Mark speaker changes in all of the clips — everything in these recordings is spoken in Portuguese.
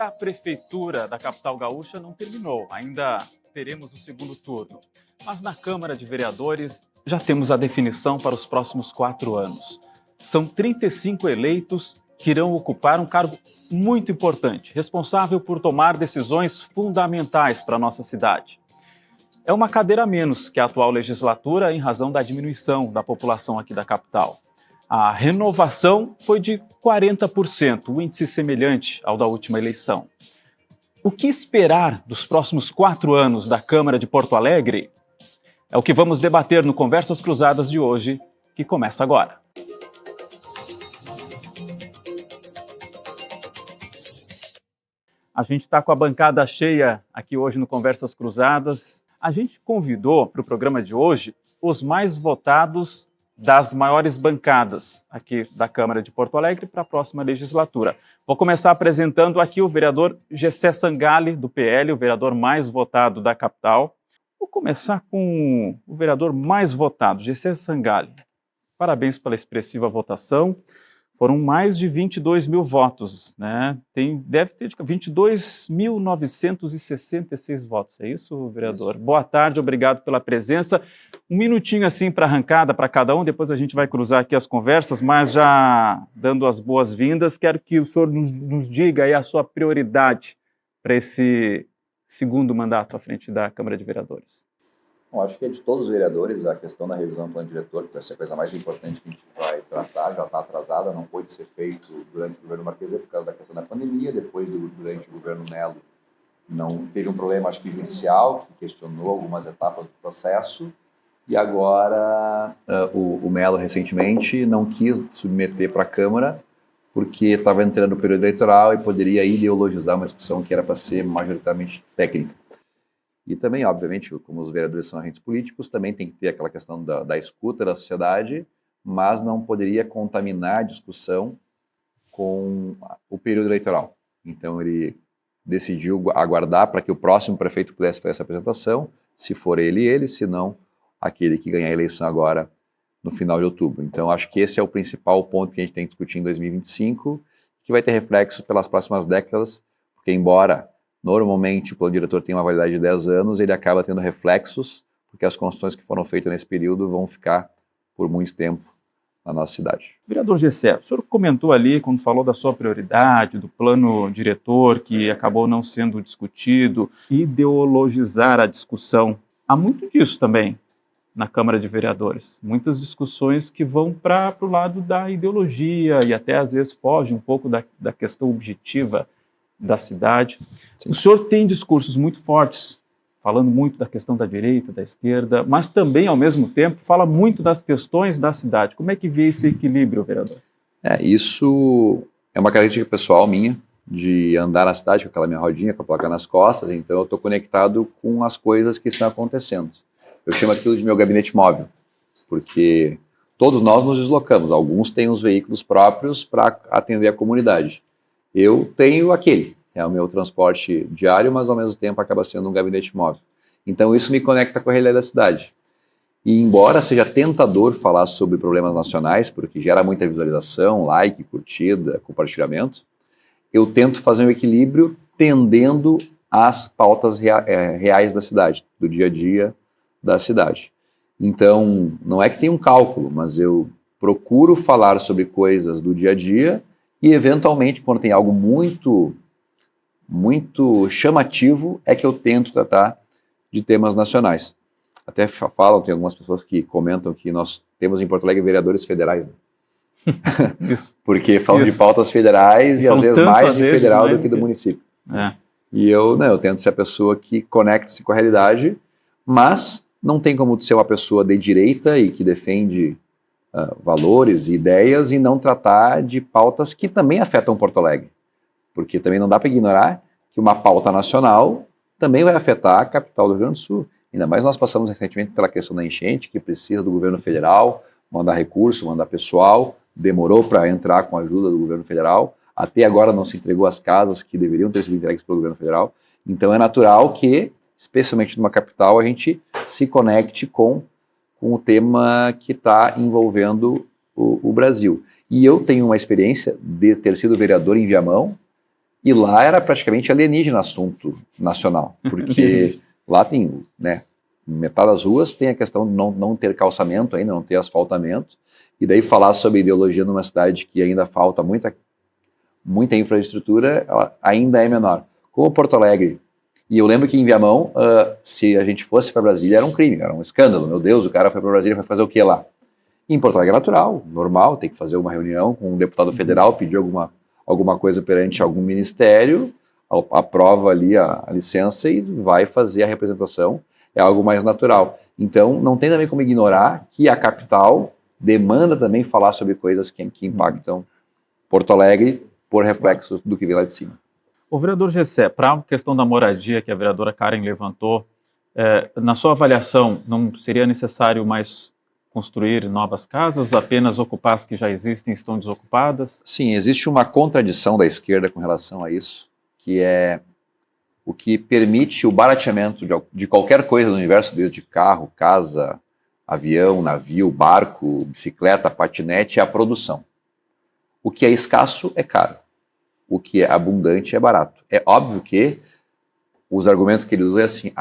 Speaker 1: A Prefeitura da capital gaúcha não terminou, ainda teremos o segundo turno. Mas na Câmara de Vereadores já temos a definição para os próximos 4 anos. São 35 eleitos que irão ocupar um cargo muito importante, responsável por tomar decisões fundamentais para a nossa cidade. É uma cadeira a menos que a atual legislatura em razão da diminuição da população aqui da capital. A renovação foi de 40%, um índice semelhante ao da última eleição. O que esperar dos próximos 4 anos da Câmara de Porto Alegre? É o que vamos debater no Conversas Cruzadas de hoje, que começa agora. A gente está com a bancada cheia aqui hoje no Conversas Cruzadas. A gente convidou para o programa de hoje os mais votados das maiores bancadas aqui da Câmara de Porto Alegre para a próxima legislatura. Vou começar apresentando aqui o vereador Gessé Sangalli, do PL, o vereador mais votado da capital. Vou começar com o vereador mais votado, Gessé Sangalli. Parabéns pela expressiva votação. Foram mais de 22 mil votos, né? Deve ter 22.966 votos, é isso, vereador? Isso. Boa tarde, obrigado pela presença. Um minutinho assim para arrancada para cada um, depois a gente vai cruzar aqui as conversas, mas já dando as boas-vindas, quero que o senhor nos diga aí a sua prioridade para esse segundo mandato à frente da Câmara de Vereadores.
Speaker 2: Bom, acho que é de todos os vereadores a questão da revisão do plano diretor, que vai ser a coisa mais importante que a gente vai tratar, já está atrasada, não pôde ser feito durante o governo Marquesê por causa da questão da pandemia, depois durante o governo Melo não teve um problema, acho que judicial, que questionou algumas etapas do processo, e agora o Melo recentemente não quis submeter para a Câmara porque estava entrando no período eleitoral e poderia ideologizar uma discussão que era para ser majoritariamente técnica. E também, obviamente, como os vereadores são agentes políticos, também tem que ter aquela questão da escuta da sociedade, mas não poderia contaminar a discussão com o período eleitoral. Então, ele decidiu aguardar para que o próximo prefeito pudesse fazer essa apresentação, se for ele, se não, aquele que ganhar a eleição agora no final de outubro. Então, acho que esse é o principal ponto que a gente tem que discutir em 2025, que vai ter reflexos pelas próximas décadas, porque embora normalmente o plano diretor tem uma validade de 10 anos, ele acaba tendo reflexos, porque as construções que foram feitas nesse período vão ficar por muito tempo na nossa cidade.
Speaker 1: Vereador Gessé, o senhor comentou ali, quando falou da sua prioridade, do plano diretor, que acabou não sendo discutido, ideologizar a discussão. Há muito disso também na Câmara de Vereadores. Muitas discussões que vão para o lado da ideologia e até às vezes fogem um pouco da questão objetiva da cidade. Sim. O senhor tem discursos muito fortes, falando muito da questão da direita, da esquerda, mas também, ao mesmo tempo, fala muito das questões da cidade. Como é que vê esse equilíbrio, vereador?
Speaker 2: Isso é uma característica pessoal minha, de andar na cidade com aquela minha rodinha, com a placa nas costas, então eu estou conectado com as coisas que estão acontecendo. Eu chamo aquilo de meu gabinete móvel, porque todos nós nos deslocamos, alguns têm os veículos próprios para atender a comunidade. Eu tenho aquele, é o meu transporte diário, mas ao mesmo tempo acaba sendo um gabinete móvel. Então isso me conecta com a realidade da cidade. E embora seja tentador falar sobre problemas nacionais, porque gera muita visualização, like, curtida, compartilhamento, eu tento fazer um equilíbrio tendendo às pautas reais da cidade, do dia a dia da cidade. Então, não é que tenha um cálculo, mas eu procuro falar sobre coisas do dia a dia e, eventualmente, quando tem algo muito chamativo, é que eu tento tratar de temas nacionais. Até falam, tem algumas pessoas que comentam que nós temos em Porto Alegre vereadores federais, né? Isso. Porque falam de pautas federais e às vezes mais de federal do que do município. É. E eu tento ser a pessoa que conecta-se com a realidade, mas não tem como ser uma pessoa de direita e que defende valores e ideias e não tratar de pautas que também afetam Porto Alegre. Porque também não dá para ignorar que uma pauta nacional também vai afetar a capital do Rio Grande do Sul. Ainda mais nós passamos recentemente pela questão da enchente, que precisa do governo federal mandar recurso, mandar pessoal, demorou para entrar com a ajuda do governo federal, até agora não se entregou as casas que deveriam ter sido entregues pelo governo federal. Então é natural que, especialmente numa capital, a gente se conecte com o tema que está envolvendo o Brasil. E eu tenho uma experiência de ter sido vereador em Viamão, E lá era praticamente alienígena assunto nacional, porque lá tem, né, metade das ruas tem a questão de não ter calçamento ainda, não ter asfaltamento, e daí falar sobre ideologia numa cidade que ainda falta muita infraestrutura, ela ainda é menor. Como Porto Alegre, e eu lembro que em Viamão, se a gente fosse para Brasília, era um crime, era um escândalo, meu Deus, o cara foi para Brasília, vai fazer o que lá? Em Porto Alegre é natural, normal, tem que fazer uma reunião com um deputado federal, pedir alguma coisa perante algum ministério, aprova ali a licença e vai fazer a representação, é algo mais natural. Então, não tem também como ignorar que a capital demanda também falar sobre coisas que impactam Porto Alegre por reflexo do que vem lá de cima.
Speaker 1: O vereador Gessé, para a questão da moradia que a vereadora Karen levantou, na sua avaliação, não seria necessário mais construir novas casas, apenas ocupar as que já existem e estão desocupadas?
Speaker 2: Sim, existe uma contradição da esquerda com relação a isso, que é o que permite o barateamento de qualquer coisa do universo, desde carro, casa, avião, navio, barco, bicicleta, patinete, é a produção. O que é escasso é caro. O que é abundante é barato. É óbvio que os argumentos que eles usam é assim,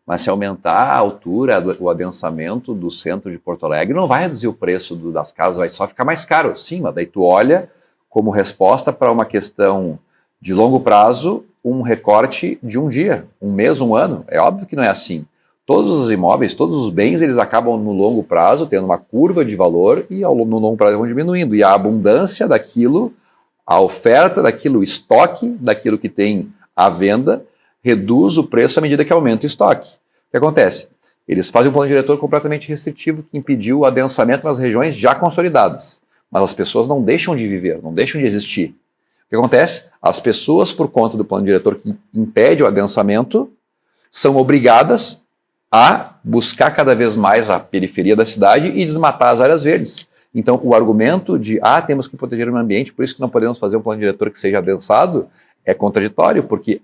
Speaker 2: mas se aumentar a altura, o adensamento do centro de Porto Alegre, não vai reduzir o preço das casas, vai só ficar mais caro. Sim, mas daí tu olha como resposta para uma questão de longo prazo, um recorte de um dia, um mês, um ano. É óbvio que não é assim. Todos os imóveis, todos os bens, eles acabam no longo prazo tendo uma curva de valor e no longo prazo vão diminuindo. E a abundância daquilo, a oferta daquilo, o estoque daquilo que tem à venda, reduz o preço à medida que aumenta o estoque. O que acontece? Eles fazem um plano diretor completamente restritivo que impediu o adensamento nas regiões já consolidadas. Mas as pessoas não deixam de viver, não deixam de existir. O que acontece? As pessoas, por conta do plano diretor que impede o adensamento, são obrigadas a buscar cada vez mais a periferia da cidade e desmatar as áreas verdes. Então, o argumento de, temos que proteger o meio ambiente, por isso que não podemos fazer um plano diretor que seja adensado, é contraditório, porque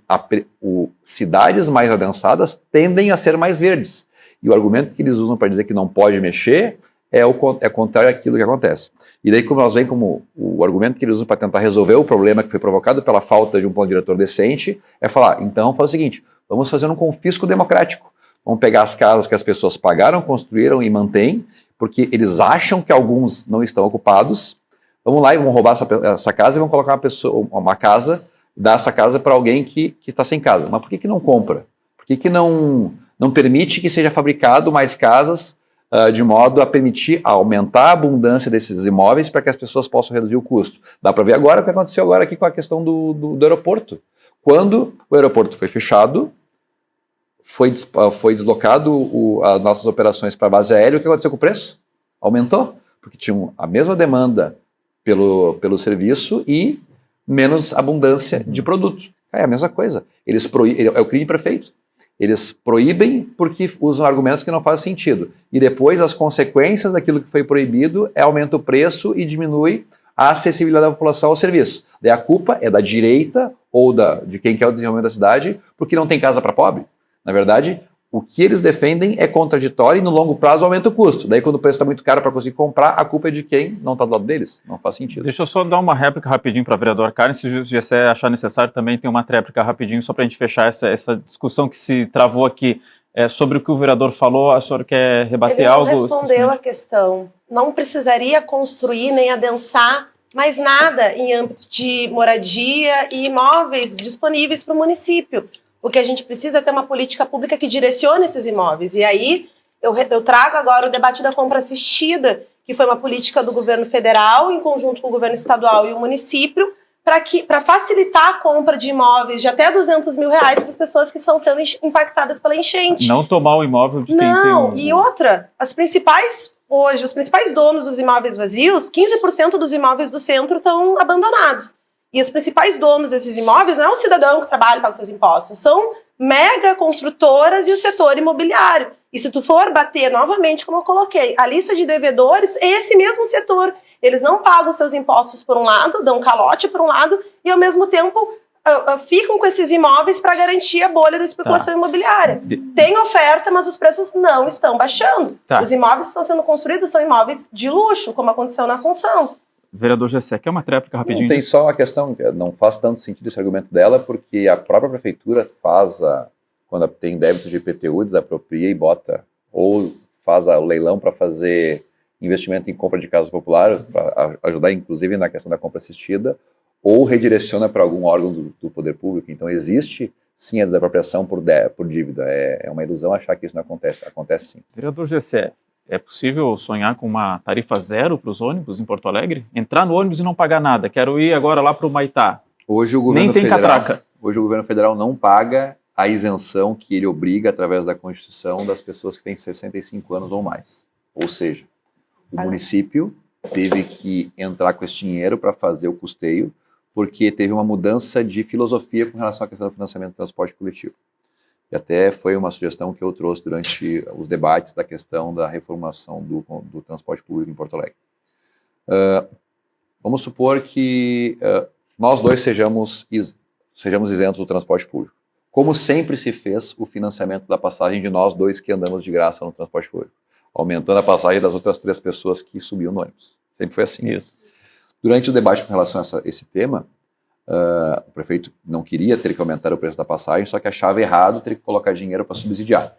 Speaker 2: cidades mais adensadas tendem a ser mais verdes. E o argumento que eles usam para dizer que não pode mexer é contrário àquilo que acontece. E daí, como nós vemos como o argumento que eles usam para tentar resolver o problema que foi provocado pela falta de um plano diretor decente, é falar, então vamos fazer o seguinte, vamos fazer um confisco democrático. Vamos pegar as casas que as pessoas pagaram, construíram e mantêm, porque eles acham que alguns não estão ocupados. Vamos lá e vamos roubar essa casa e vamos colocar uma casa, dar essa casa para alguém que está sem casa. Mas por que não compra? Por que não permite que seja fabricado mais casas de modo a permitir aumentar a abundância desses imóveis para que as pessoas possam reduzir o custo? Dá para ver agora o que aconteceu agora aqui com a questão do aeroporto. Quando o aeroporto foi fechado, foi deslocado as nossas operações para a base aérea, o que aconteceu com o preço? Aumentou, porque tinham a mesma demanda pelo serviço e menos abundância de produto. É a mesma coisa. É o crime perfeito. Eles proíbem porque usam argumentos que não fazem sentido. E depois as consequências daquilo que foi proibido aumenta o preço e diminui a acessibilidade da população ao serviço. Daí a culpa é da direita ou de quem quer o desenvolvimento da cidade porque não tem casa para pobre. Na verdade, o que eles defendem é contraditório e no longo prazo aumenta o custo. Daí quando o preço está muito caro para conseguir comprar, a culpa é de quem não está do lado deles. Não faz sentido.
Speaker 1: Deixa eu só dar uma réplica rapidinho para a vereadora Karen. Se o Gessé achar necessário também tem uma tréplica rapidinho só para a gente fechar essa discussão que se travou aqui sobre o que o vereador falou. A senhora quer rebater algo?
Speaker 3: Ele não respondeu a questão. Não precisaria construir nem adensar mais nada em âmbito de moradia e imóveis disponíveis para o município. O que a gente precisa é ter uma política pública que direcione esses imóveis. E aí eu trago agora o debate da compra assistida, que foi uma política do governo federal, em conjunto com o governo estadual e o município, para facilitar a compra de imóveis de até R$200 mil para as pessoas que estão sendo impactadas pela enchente.
Speaker 1: Não tomar o imóvel de quem tem
Speaker 3: Não, e outra, os principais donos dos imóveis vazios, 15% dos imóveis do centro estão abandonados. E os principais donos desses imóveis não é o cidadão que trabalha e paga os seus impostos, são mega construtoras e o setor imobiliário. E se tu for bater novamente, como eu coloquei, a lista de devedores é esse mesmo setor. Eles não pagam seus impostos por um lado, dão calote por um lado, e ao mesmo tempo ficam com esses imóveis para garantir a bolha da especulação imobiliária. Tem oferta, mas os preços não estão baixando. Os imóveis que estão sendo construídos são imóveis de luxo, como aconteceu na Assunção.
Speaker 1: Vereador Gessé, quer uma tréplica rapidinho?
Speaker 2: Não, tem só uma questão, não faz tanto sentido esse argumento dela, porque a própria prefeitura quando tem débito de IPTU, desapropria e bota, ou faz o leilão para fazer investimento em compra de casa popular, para ajudar inclusive na questão da compra assistida, ou redireciona para algum órgão do poder público. Então existe sim a desapropriação por dívida. É uma ilusão achar que isso não acontece. Acontece sim.
Speaker 1: Vereador Gessé, é possível sonhar com uma tarifa zero para os ônibus em Porto Alegre? Entrar no ônibus e não pagar nada. Quero ir agora lá para o Maitá.
Speaker 2: Hoje o governo
Speaker 1: Nem tem catraca.
Speaker 2: Hoje o governo federal não paga a isenção que ele obriga através da Constituição das pessoas que têm 65 anos ou mais. Ou seja, o município teve que entrar com esse dinheiro para fazer o custeio, porque teve uma mudança de filosofia com relação à questão do financiamento do transporte coletivo. E até foi uma sugestão que eu trouxe durante os debates da questão da reformulação do transporte público em Porto Alegre. Vamos supor que nós dois sejamos isentos do transporte público. Como sempre se fez o financiamento da passagem de nós dois que andamos de graça no transporte público, aumentando a passagem das outras 3 pessoas que subiam no ônibus. Sempre foi assim.
Speaker 1: Isso.
Speaker 2: Durante o debate com relação a esse tema, o prefeito não queria ter que aumentar o preço da passagem, só que achava errado ter que colocar dinheiro para subsidiar.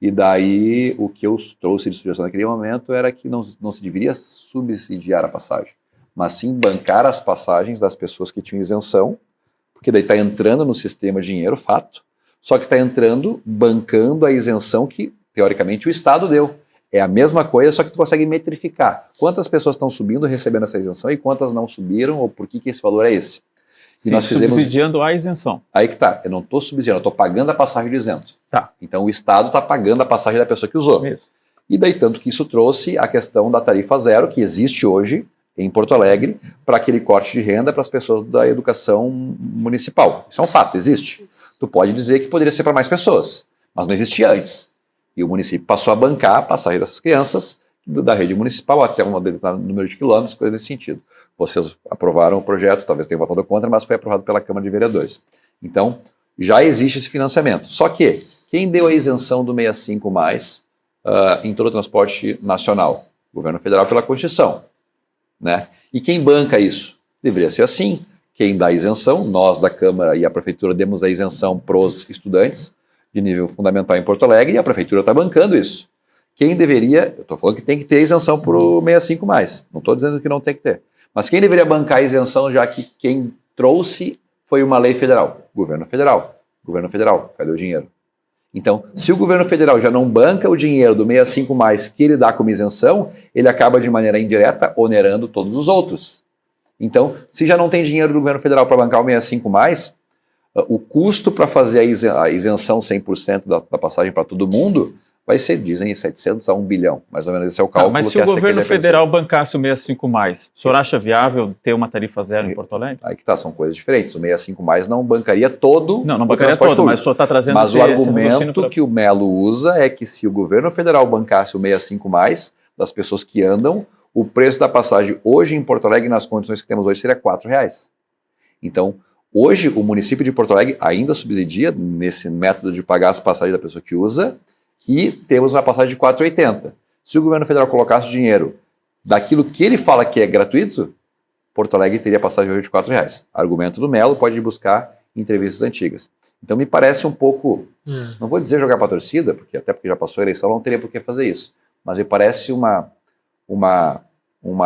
Speaker 2: E daí, o que eu trouxe de sugestão naquele momento era que não se deveria subsidiar a passagem, mas sim bancar as passagens das pessoas que tinham isenção, porque daí está entrando no sistema dinheiro, fato, só que está entrando bancando a isenção que, teoricamente, o Estado deu. É a mesma coisa, só que tu consegue metrificar. Quantas pessoas estão subindo, recebendo essa isenção e quantas não subiram, ou por que esse valor é esse?
Speaker 1: E nós subsidiando a isenção.
Speaker 2: Aí que tá, eu não estou subsidiando, eu estou pagando a passagem de isento.
Speaker 1: Tá.
Speaker 2: Então o Estado está pagando a passagem da pessoa que usou.
Speaker 1: Isso.
Speaker 2: E daí tanto que isso trouxe a questão da tarifa zero, que existe hoje em Porto Alegre, para aquele corte de renda para as pessoas da educação municipal. Isso é um fato, existe. Tu pode dizer que poderia ser para mais pessoas, mas não existia antes. E o município passou a bancar a passagem dessas crianças da rede municipal até um determinado número de quilômetros, coisa nesse sentido. Vocês aprovaram o projeto, talvez tenham votado contra, mas foi aprovado pela Câmara de Vereadores. Então, já existe esse financiamento. Só que, quem deu a isenção do 65+, em todo o transporte nacional? O governo federal pela Constituição. Né? E quem banca isso? Deveria ser assim. Quem dá a isenção, nós da Câmara e a Prefeitura demos a isenção para os estudantes de nível fundamental em Porto Alegre e a Prefeitura está bancando isso. Quem deveria, eu estou falando que tem que ter isenção para o 65+, não estou dizendo que não tem que ter, mas quem deveria bancar a isenção, já que quem trouxe foi uma lei federal? Governo federal. Governo federal, cadê o dinheiro? Então, se o governo federal já não banca o dinheiro do 65+, que ele dá como isenção, ele acaba de maneira indireta onerando todos os outros. Então, se já não tem dinheiro do governo federal para bancar o 65+, o custo para fazer a isenção 100% da passagem para todo mundo vai ser, dizem, 700 a 1 bilhão. Mais ou menos esse é o cálculo.
Speaker 1: Mas se o governo federal bancasse o 65+, o senhor acha viável ter uma tarifa zero em Porto Alegre? Aí
Speaker 2: que tá, são coisas diferentes. O 65+ não bancaria todo
Speaker 1: não bancaria todo, mas o senhor está trazendo
Speaker 2: Mas o argumento que o Melo usa é que se o governo federal bancasse o 65+, das pessoas que andam, o preço da passagem hoje em Porto Alegre, nas condições que temos hoje, seria R$4. Então, hoje, o município de Porto Alegre ainda subsidia nesse método de pagar as passagens da pessoa que usa, e temos uma passagem de R$4,80. Se o governo federal colocasse dinheiro daquilo que ele fala que é gratuito, Porto Alegre teria passagem hoje de R$4. Argumento do Melo, pode buscar em entrevistas antigas. Então me parece um pouco, não vou dizer jogar para a torcida, porque até porque já passou a eleição, não teria por que fazer isso, mas me parece uma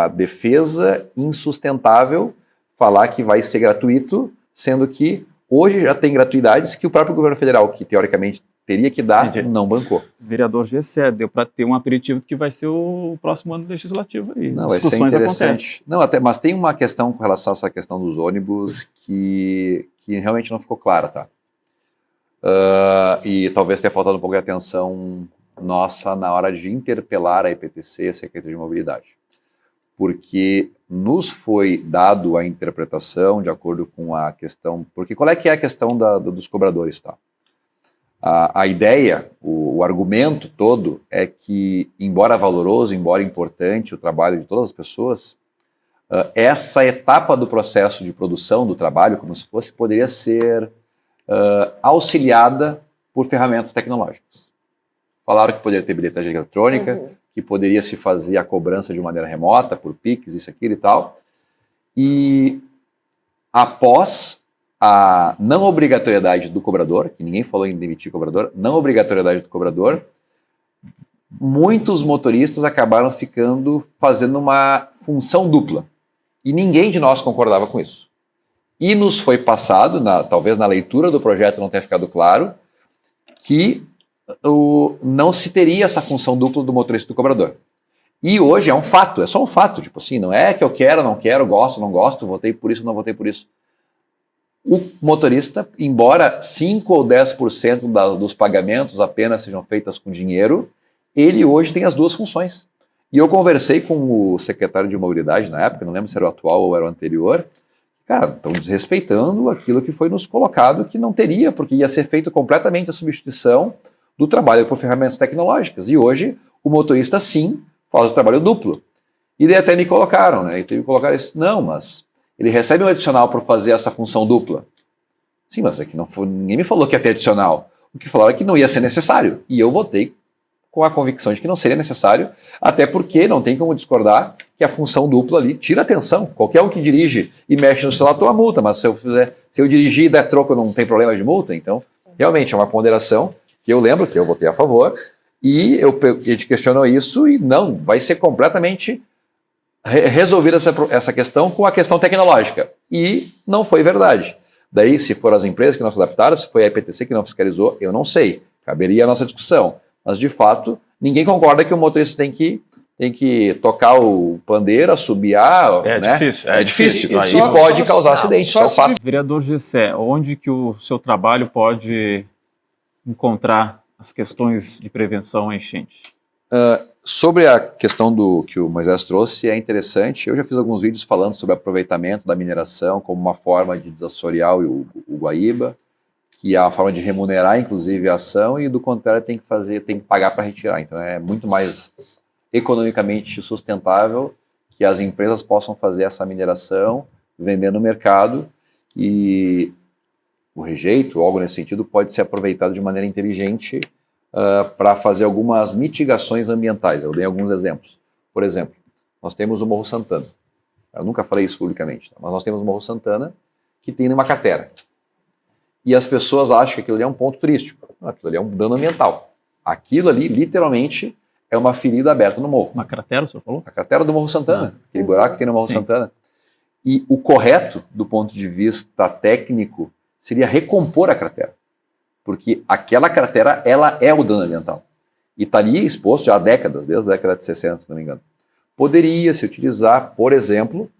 Speaker 2: defesa insustentável falar que vai ser gratuito, sendo que hoje já tem gratuidades que o próprio governo federal, que teoricamente teria que dar, não bancou.
Speaker 1: Vereador Gessé, deu para ter um aperitivo que vai ser o próximo ano legislativo aí.
Speaker 2: Não, discussões acontecem. Não, mas tem uma questão com relação a essa questão dos ônibus que realmente não ficou clara, tá? E talvez tenha faltado um pouco de atenção nossa na hora de interpelar a EPTC e a Secretaria de Mobilidade. Porque nos foi dado a interpretação de acordo com a questão... Porque qual é que é a questão dos cobradores, tá? A ideia, o argumento todo é que, embora valoroso, embora importante o trabalho de todas as pessoas, essa etapa do processo de produção do trabalho, como se fosse, poderia ser auxiliada por ferramentas tecnológicas. Falaram que poderia ter bilhetagem eletrônica, que poderia se fazer a cobrança de maneira remota, por Pix, isso, aquilo e tal. E após a não obrigatoriedade do cobrador, que ninguém falou em demitir cobrador, não obrigatoriedade do cobrador, muitos motoristas acabaram fazendo uma função dupla. E ninguém de nós concordava com isso. E nos foi passado, talvez na leitura do projeto não tenha ficado claro, que não se teria essa função dupla do motorista e do cobrador. E hoje é um fato, é só um fato, tipo assim, não é que eu quero, não quero, gosto, não gosto, votei por isso, não votei por isso. O motorista, embora 5 ou 10% dos pagamentos apenas sejam feitas com dinheiro, ele hoje tem as duas funções. E eu conversei com o secretário de mobilidade na época, não lembro se era o atual ou era o anterior, cara, estão desrespeitando aquilo que foi nos colocado, que não teria, porque ia ser feito completamente a substituição do trabalho por ferramentas tecnológicas. E hoje, o motorista, sim, faz o trabalho duplo. E daí até me colocaram, né? E teve que colocar isso. Não, mas ele recebe um adicional por fazer essa função dupla. Sim, mas é que ninguém me falou que ia ter adicional. O que falaram é que não ia ser necessário. E eu votei com a convicção de que não seria necessário, até porque não tem como discordar que a função dupla ali tira atenção. Qualquer um que dirige e mexe no celular toma multa, mas se eu dirigir e der troco não tem problema de multa. Então, realmente é uma ponderação que eu lembro que eu votei a favor e a gente questionou isso e não, vai ser completamente resolvida essa questão com a questão tecnológica. E não foi verdade. Daí, se foram as empresas que não se adaptaram, se foi a IPTC que não fiscalizou, eu não sei. Caberia a nossa discussão. Mas, de fato, ninguém concorda que o motorista tem que tocar o pandeiro, assobiar.
Speaker 1: Difícil. É difícil.
Speaker 2: Isso pode causar acidente.
Speaker 1: Vereador Gessé, onde que o seu trabalho pode encontrar as questões de prevenção à enchente?
Speaker 2: Sobre a questão que o Moisés trouxe, é interessante. Eu já fiz alguns vídeos falando sobre aproveitamento da mineração como uma forma de desassorear o Guaíba, que é a forma de remunerar, inclusive, a ação, e do contrário tem que pagar para retirar. Então é muito mais economicamente sustentável que as empresas possam fazer essa mineração, vender no mercado, e o rejeito, ou algo nesse sentido, pode ser aproveitado de maneira inteligente para fazer algumas mitigações ambientais. Eu dei alguns exemplos. Por exemplo, nós temos o Morro Santana. Eu nunca falei isso publicamente, mas nós temos o Morro Santana, que tem uma cratera. E as pessoas acham que aquilo ali é um ponto turístico. Não, aquilo ali é um dano ambiental. Aquilo ali, literalmente, é uma ferida aberta no morro.
Speaker 1: Uma cratera, o senhor falou?
Speaker 2: A cratera do Morro Santana. Aquele buraco que tem no Morro Santana. E o correto, do ponto de vista técnico, seria recompor a cratera. Porque aquela cratera, ela é o dano ambiental. E está ali exposto já há décadas, desde a década de 60, se não me engano. Poderia se utilizar, por exemplo,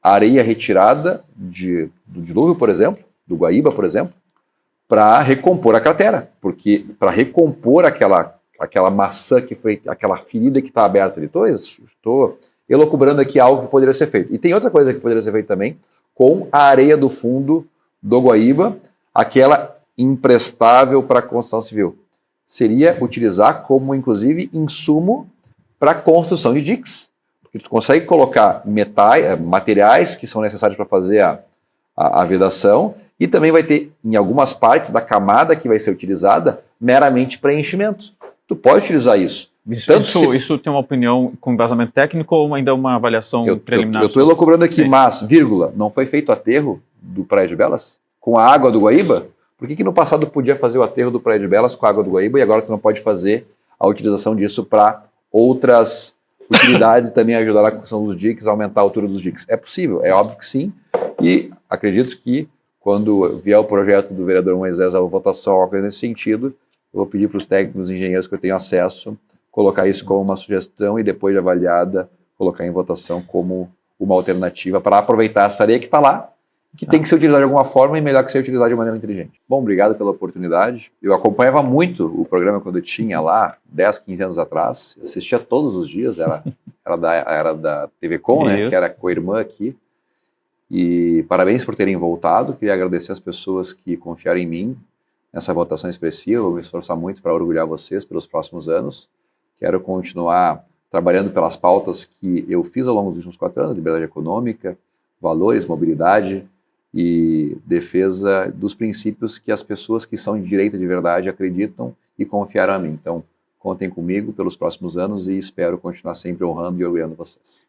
Speaker 2: a areia retirada do dilúvio, por exemplo, do Guaíba, por exemplo, para recompor a cratera, porque para recompor aquela maçã que foi, aquela ferida que está aberta ali, estou elucubrando aqui algo que poderia ser feito. E tem outra coisa que poderia ser feita também, com a areia do fundo do Guaíba, aquela imprestável para a construção civil. Seria utilizar como, inclusive, insumo para a construção de diques, porque tu consegue colocar materiais que são necessários para fazer a vedação, e também vai ter, em algumas partes da camada que vai ser utilizada, meramente preenchimento. Tu pode utilizar isso.
Speaker 1: Isso tem uma opinião com embasamento técnico ou ainda uma avaliação preliminar?
Speaker 2: Eu estou elucubrando aqui, mas, vírgula, não foi feito o aterro do Praia de Belas com a água do Guaíba? Por que no passado podia fazer o aterro do Praia de Belas com a água do Guaíba e agora tu não pode fazer a utilização disso para outras utilidades e também ajudar na construção dos diques, aumentar a altura dos diques? É possível, é óbvio que sim, e acredito que quando vier o projeto do vereador Moisés à votação, algo nesse sentido, eu vou pedir para os técnicos e engenheiros que eu tenho acesso colocar isso como uma sugestão e depois de avaliada, colocar em votação como uma alternativa para aproveitar essa areia que está lá, que tem que ser utilizada de alguma forma e melhor que ser utilizada de maneira inteligente. Bom, obrigado pela oportunidade. Eu acompanhava muito o programa quando eu tinha lá, 10, 15 anos atrás. Eu assistia todos os dias, era da TV Com, né, que era co-irmã aqui. E parabéns por terem voltado. Queria agradecer as pessoas que confiaram em mim nessa votação expressiva. Vou me esforçar muito para orgulhar vocês pelos próximos anos. Quero continuar trabalhando pelas pautas que eu fiz ao longo dos últimos 4 anos, liberdade econômica, valores, mobilidade e defesa dos princípios que as pessoas que são de direita de verdade acreditam e confiaram a mim. Então, Contem comigo pelos próximos anos e espero continuar sempre honrando e orgulhando vocês.